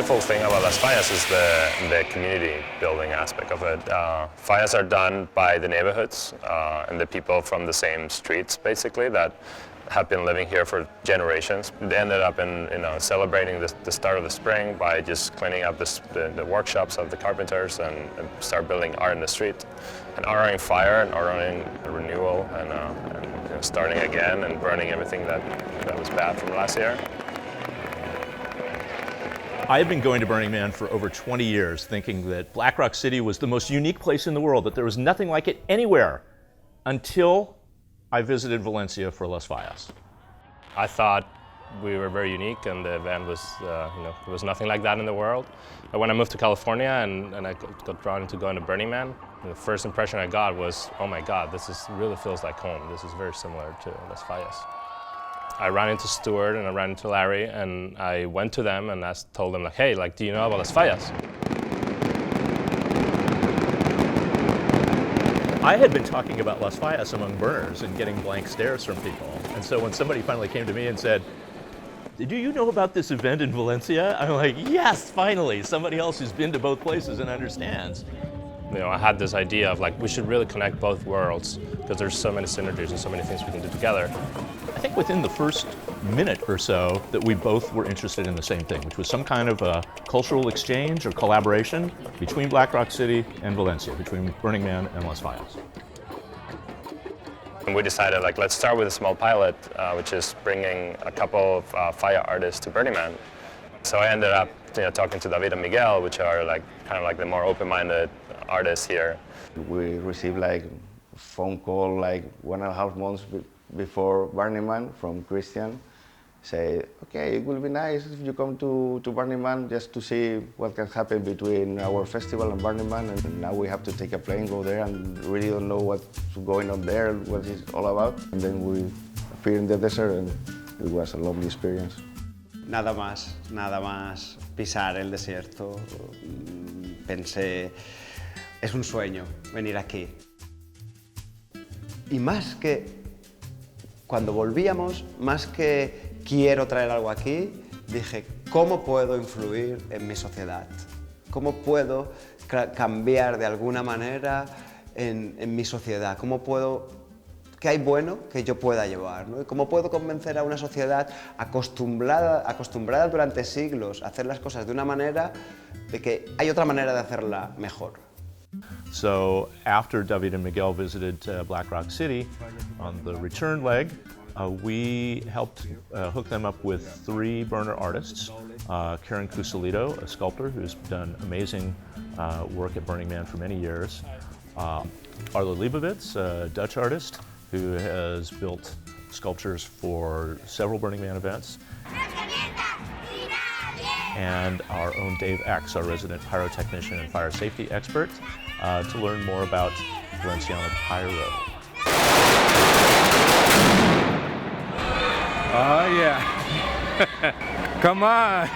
beautiful thing about Las Fallas is the community building aspect of it. Fallas are done by the neighborhoods and the people from the same streets, basically, that have been living here for generations. They ended up in celebrating the start of the spring by just cleaning up the workshops of the carpenters and start building art in the street. And honoring fire and honoring renewal and starting again and burning everything that was bad from last year. I have been going to Burning Man for over 20 years, thinking that Black Rock City was the most unique place in the world, that there was nothing like it anywhere, until I visited Valencia for Las Fallas. I thought we were very unique, and the event was, there was nothing like that in the world. But when I moved to California and I got drawn into going to Burning Man, the first impression I got was, oh my God, really feels like home. This is very similar to Las Fallas. I ran into Stuart and I ran into Larry, and I went to them and told them, like, hey, do you know about Las Fallas? I had been talking about Las Fallas among burners and getting blank stares from people. And so when somebody finally came to me and said, do you know about this event in Valencia? I'm like, yes, finally, somebody else who's been to both places and understands. I had this idea of we should really connect both worlds because there's so many synergies and so many things we can do together. I think within the first minute or so that we both were interested in the same thing, which was some kind of a cultural exchange or collaboration between Black Rock City and Valencia, between Burning Man and Las Fallas. And we decided, let's start with a small pilot, which is bringing a couple of fire artists to Burning Man. So I ended up talking to David and Miguel, which are kind of the more open-minded artists here. We received phone call 1.5 months before Burning Man from Christian. Say, okay, it will be nice if you come to Burning Man just to see what can happen between our festival and Burning Man. And now we have to take a plane, go there, and really don't know what's going on there, what it's all about. And then we appeared in the desert, and it was a lovely experience. Nada más pisar el desierto. Pensé, es un sueño venir aquí. Y más que cuando volvíamos, más que quiero traer algo aquí, dije, ¿cómo puedo influir en mi sociedad? ¿Cómo puedo cambiar de alguna manera en mi sociedad? ¿Qué hay bueno que yo pueda llevar? ¿No? ¿Y cómo puedo convencer a una sociedad acostumbrada durante siglos a hacer las cosas de una manera, de que hay otra manera de hacerla mejor? So after David and Miguel visited Black Rock City, on the return leg, we helped hook them up with 3 burner artists. Karen Cusalito, a sculptor who's done amazing work at Burning Man for many years. Arlo Leibovitz, a Dutch artist who has built sculptures for several Burning Man events. And our own Dave X, our resident pyrotechnician and fire safety expert, to learn more about Valenciana Pyro. Oh yeah, come on,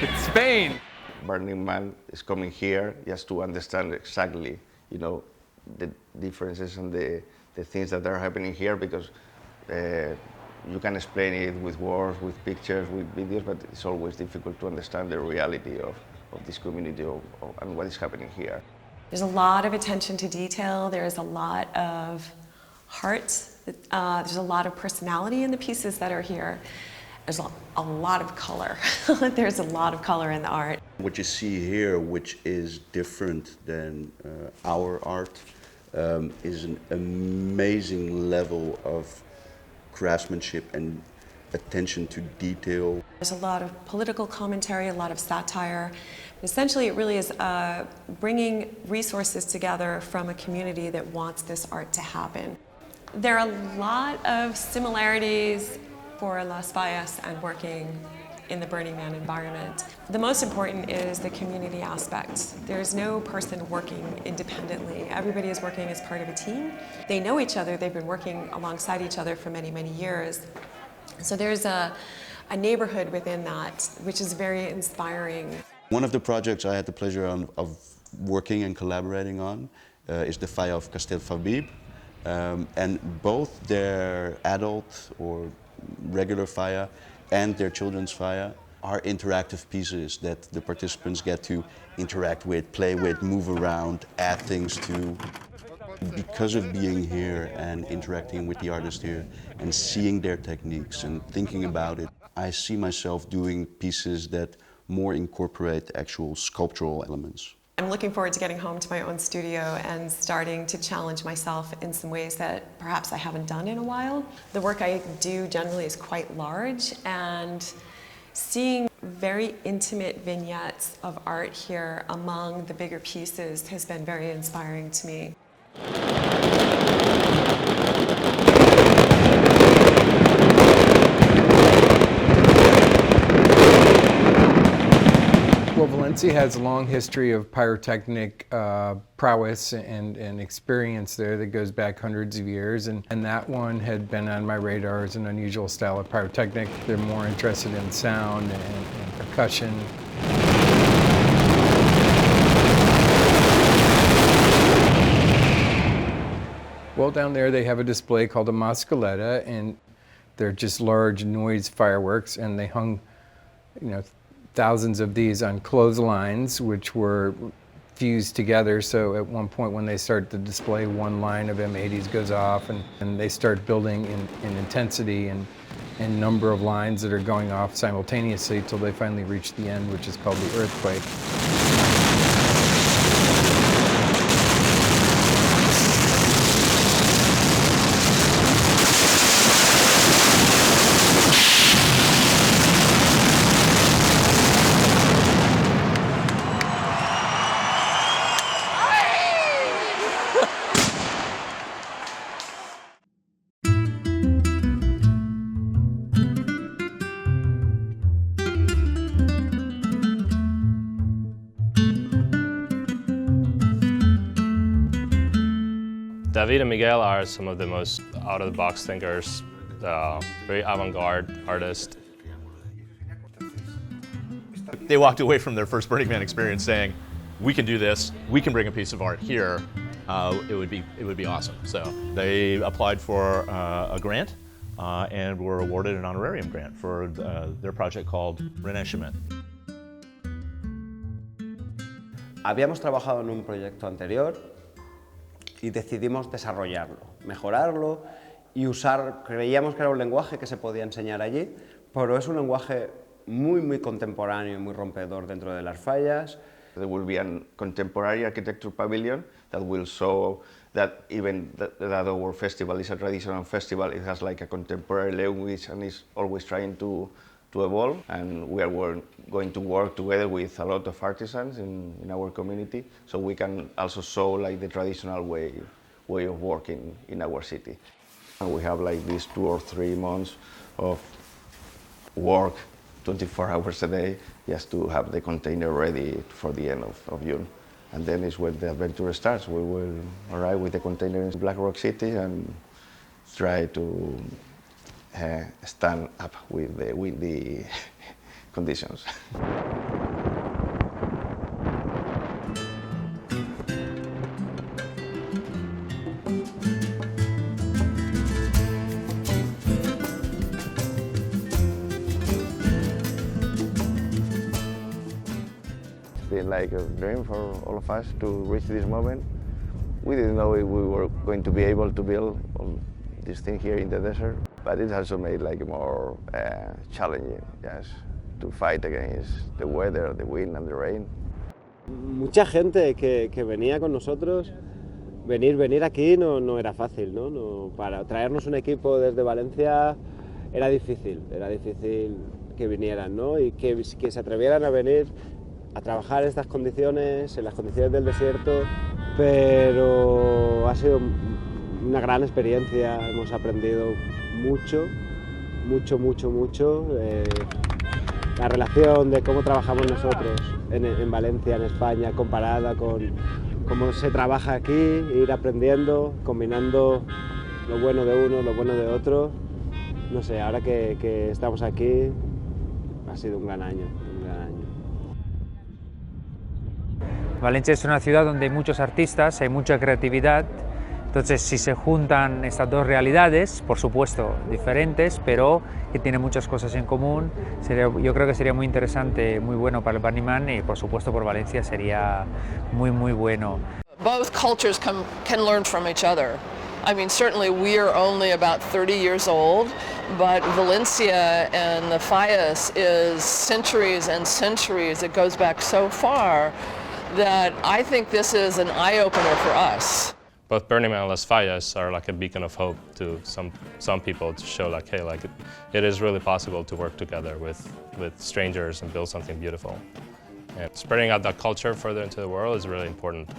it's Spain. Burning Man is coming here just to understand exactly, the differences and the things that are happening here, because you can explain it with words, with pictures, with videos, but it's always difficult to understand the reality of this community and what is happening here. There's a lot of attention to detail. There's a lot of heart. There's a lot of personality in the pieces that are here. There's a lot of color. There's a lot of color in the art. What you see here, which is different than our art, is an amazing level of craftsmanship and attention to detail. There's a lot of political commentary, a lot of satire. Essentially, it really is bringing resources together from a community that wants this art to happen. There are a lot of similarities for Las Fallas and working in the Burning Man environment. The most important is the community aspect. There's no person working independently. Everybody is working as part of a team. They know each other. They've been working alongside each other for many, many years. So there's a neighborhood within that, which is very inspiring. One of the projects I had the pleasure of working and collaborating on is the fire of Castel Fabib. And both their adult or regular fire and their children's fire are interactive pieces that the participants get to interact with, play with, move around, add things to. Because of being here and interacting with the artists here and seeing their techniques and thinking about it, I see myself doing pieces that more incorporate actual sculptural elements. I'm looking forward to getting home to my own studio and starting to challenge myself in some ways that perhaps I haven't done in a while. The work I do generally is quite large, and seeing very intimate vignettes of art here among the bigger pieces has been very inspiring to me. Well, Valencia has a long history of pyrotechnic prowess and experience there that goes back hundreds of years, and that one had been on my radar as an unusual style of pyrotechnic. They're more interested in sound and percussion. Well, down there they have a display called a mascaletta, and they're just large noise fireworks, and they hung, thousands of these on clotheslines, which were fused together. So at one point when they start the display, one line of M80s goes off, and they start building in intensity and number of lines that are going off simultaneously till they finally reach the end, which is called the earthquake. David and Miguel are some of the most out-of-the-box thinkers, very avant-garde artists. They walked away from their first Burning Man experience saying, we can do this, we can bring a piece of art here, it would be awesome. So they applied for a grant and were awarded an honorarium grant for their project called Renement. Habíamos trabajado en un proyecto anterior y decidimos desarrollarlo, mejorarlo y creíamos que era un lenguaje que se podía enseñar allí, pero es un lenguaje muy contemporáneo y muy rompedor dentro de Las Fallas. There will be a contemporary architecture pavilion that will show that even that our festival is a traditional festival, it has like a contemporary language and is always trying to evolve, and we are going to work together with a lot of artisans in our community, so we can also show like the traditional way of working in our city. And we have like these 2 or 3 months of work, 24 hours a day, just to have the container ready for the end of June. And then is when the adventure starts. We will arrive with the container in Black Rock City and try to stand up with the windy conditions. It's been like a dream for all of us to reach this moment. We didn't know if we were going to be able to build this thing here in the desert, but it also made like more challenging, just to fight against the weather, the wind and the rain. Mucha gente que venía con nosotros, venir aquí no era fácil, ¿no? Para traernos un equipo desde Valencia era difícil que vinieran, ¿no? Y que se atrevieran a venir a trabajar en estas condiciones, en las condiciones del desierto, pero ha sido una gran experiencia, hemos aprendido mucho. La relación de cómo trabajamos nosotros en Valencia, en España, comparada con cómo se trabaja aquí, ir aprendiendo, combinando lo bueno de uno, lo bueno de otro. No sé, ahora que estamos aquí, ha sido un gran año. Valencia es una ciudad donde hay muchos artistas, hay mucha creatividad, Entonces, si se juntan estas dos realidades, por supuesto diferentes, pero que tienen muchas cosas en común, yo creo que sería muy interesante, muy bueno para el Burning Man y por supuesto por Valencia sería muy bueno. Both cultures can learn from each other. I mean, certainly we are only about 30 years old, but Valencia and the Fallas is centuries and centuries. It goes back so far that I think this is an eye-opener for us. Both Burning and Las Fallas are like a beacon of hope to some people to show like, hey, like it is really possible to work together with strangers and build something beautiful. And spreading out that culture further into the world is really important.